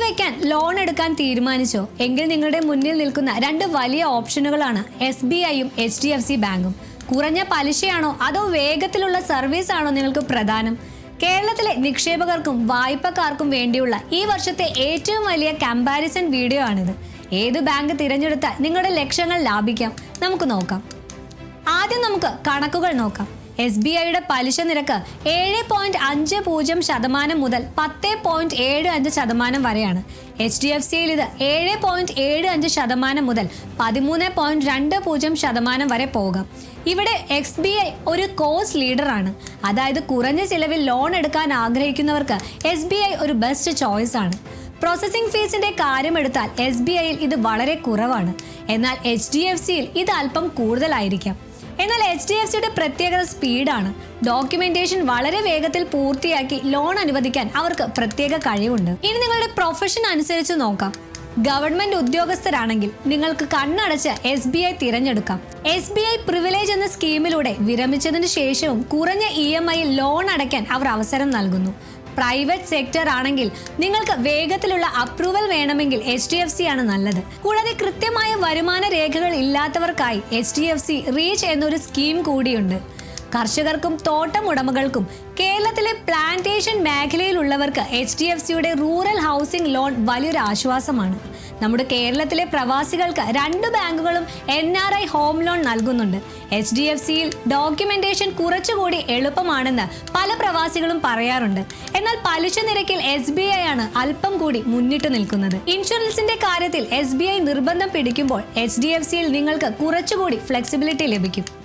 വെക്കാൻ ലോൺ എടുക്കാൻ തീരുമാനിച്ചോ എങ്കിൽ നിങ്ങളുടെ മുന്നിൽ നിൽക്കുന്ന രണ്ട് വലിയ ഓപ്ഷനുകളാണ് SBIയും HDFC ബാങ്കും. കുറഞ്ഞ പലിശയാണോ അതോ വേഗത്തിലുള്ള സർവീസ് ആണോ നിങ്ങൾക്ക് പ്രധാനം? കേരളത്തിലെ നിക്ഷേപകർക്കും വായ്പക്കാർക്കും വേണ്ടിയുള്ള ഈ വർഷത്തെ ഏറ്റവും വലിയ കമ്പാരിസൺ വീഡിയോ ആണിത്. ഏത് ബാങ്ക് തിരഞ്ഞെടുത്താൽ നിങ്ങളുടെ ലക്ഷ്യങ്ങൾ ലാഭിക്കാം നമുക്ക് നോക്കാം. ആദ്യം നമുക്ക് കണക്കുകൾ നോക്കാം. SBIയുടെ പലിശ നിരക്ക് 7.50% മുതൽ 10.75% വരെയാണ്. HDFCയിൽ ഇത് 7.75% മുതൽ 13.20% വരെ പോകാം. ഇവിടെ SBI ഒരു കോസ്റ്റ് ലീഡറാണ്. അതായത് കുറഞ്ഞ ചിലവിൽ ലോൺ എടുക്കാൻ ആഗ്രഹിക്കുന്നവർക്ക് SBI ഒരു ബെസ്റ്റ് ചോയ്സ് ആണ്. പ്രോസസ്സിംഗ് ഫീസിന്റെ കാര്യമെടുത്താൽ SBIയിൽ ഇത് വളരെ കുറവാണ്. എന്നാൽ HDFCയിൽ ഇത് അല്പം കൂടുതലായിരിക്കാം. എന്നാൽ HDFCയുടെ പ്രത്യേകത സ്പീഡാണ്. ഡോക്യുമെന്റേഷൻ വളരെ വേഗത്തിൽ പൂർത്തിയാക്കി ലോൺ അനുവദിക്കാൻ അവർക്ക് പ്രത്യേക കഴിവുണ്ട്. ഇനി നിങ്ങളുടെ പ്രൊഫഷൻ അനുസരിച്ച് നോക്കാം. ഗവൺമെന്റ് ഉദ്യോഗസ്ഥരാണെങ്കിൽ നിങ്ങൾക്ക് കണ്ണടച്ച് SBI തിരഞ്ഞെടുക്കാം. SBI പ്രിവിലേജ് എന്ന സ്കീമിലൂടെ വിരമിച്ചതിന് ശേഷവും കുറഞ്ഞ EMI ലോൺ അടയ്ക്കാൻ അവർ അവസരം നൽകുന്നു. പ്രൈവറ്റ് സെക്ടർ ആണെങ്കിൽ നിങ്ങൾക്ക് വേഗത്തിലുള്ള അപ്രൂവൽ വേണമെങ്കിൽ HDFC ആണ് നല്ലത്. കൂടാതെ കൃത്യമായ വരുമാന രേഖകൾ ഇല്ലാത്തവർക്കായി HDFC റീച്ച് എന്നൊരു സ്കീം കൂടിയുണ്ട്. കർഷകർക്കും തോട്ടം ഉടമകൾക്കും കേരളത്തിലെ പ്ലാന്റേഷൻ മേഖലയിലുള്ളവർക്ക് HDFCയുടെ റൂറൽ ഹൗസിംഗ് ലോൺ വലിയൊരു ആശ്വാസമാണ്. നമ്മുടെ കേരളത്തിലെ പ്രവാസികൾക്ക് രണ്ട് ബാങ്കുകളും NRI ഹോം ലോൺ നൽകുന്നുണ്ട്. HDFCയിൽ ഡോക്യുമെന്റേഷൻ കുറച്ചുകൂടി എളുപ്പമാണെന്ന് പല പ്രവാസികളും പറയാറുണ്ട്. എന്നാൽ പലിശ നിരക്കിൽ SBI ആണ് അല്പം കൂടി മുന്നിട്ട് നിൽക്കുന്നത്. ഇൻഷുറൻസിന്റെ കാര്യത്തിൽ SBI നിർബന്ധം പിടിക്കുമ്പോൾ HDFCയിൽ നിങ്ങൾക്ക് കുറച്ചുകൂടി ഫ്ലെക്സിബിലിറ്റി ലഭിക്കും.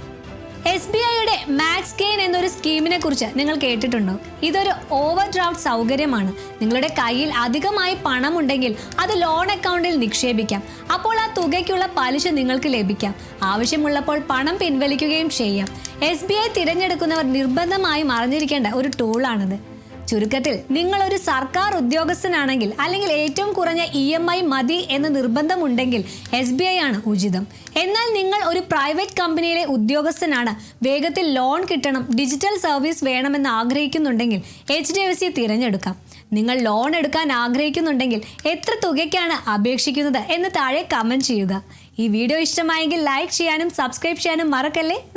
SBIയുടെ മാക്സ് ഗെയിൻ എന്നൊരു സ്കീമിനെ കുറിച്ച് നിങ്ങൾ കേട്ടിട്ടുണ്ടോ? ഇതൊരു ഓവർ ഡ്രാഫ്റ്റ് സൗകര്യമാണ്. നിങ്ങളുടെ കയ്യിൽ അധികമായി പണമുണ്ടെങ്കിൽ അത് ലോൺ അക്കൗണ്ടിൽ നിക്ഷേപിക്കാം. അപ്പോൾ ആ തുകയ്ക്കുള്ള പലിശ നിങ്ങൾക്ക് ലഭിക്കാം. ആവശ്യമുള്ളപ്പോൾ പണം പിൻവലിക്കുകയും ചെയ്യാം. SBI തിരഞ്ഞെടുക്കുന്നവർ നിർബന്ധമായും അറിഞ്ഞിരിക്കേണ്ട ഒരു ടൂളാണിത്. ചുരുക്കത്തിൽ നിങ്ങൾ ഒരു സർക്കാർ ഉദ്യോഗസ്ഥനാണെങ്കിൽ അല്ലെങ്കിൽ ഏറ്റവും കുറഞ്ഞ EMI മതി എന്ന് നിർബന്ധമുണ്ടെങ്കിൽ SBI ആണ് ഉചിതം. എന്നാൽ നിങ്ങൾ ഒരു പ്രൈവറ്റ് കമ്പനിയിലെ ഉദ്യോഗസ്ഥനാണ്, വേഗത്തിൽ ലോൺ കിട്ടണം, ഡിജിറ്റൽ സർവീസ് വേണമെന്ന് ആഗ്രഹിക്കുന്നുണ്ടെങ്കിൽ HDFC തിരഞ്ഞെടുക്കാം. നിങ്ങൾ ലോൺ എടുക്കാൻ ആഗ്രഹിക്കുന്നുണ്ടെങ്കിൽ എത്ര തുകയ്ക്കാണ് അപേക്ഷിക്കുന്നത് എന്ന് താഴെ കമന്റ് ചെയ്യുക. ഈ വീഡിയോ ഇഷ്ടമായെങ്കിൽ ലൈക്ക് ചെയ്യാനും സബ്സ്ക്രൈബ് ചെയ്യാനും മറക്കല്ലേ.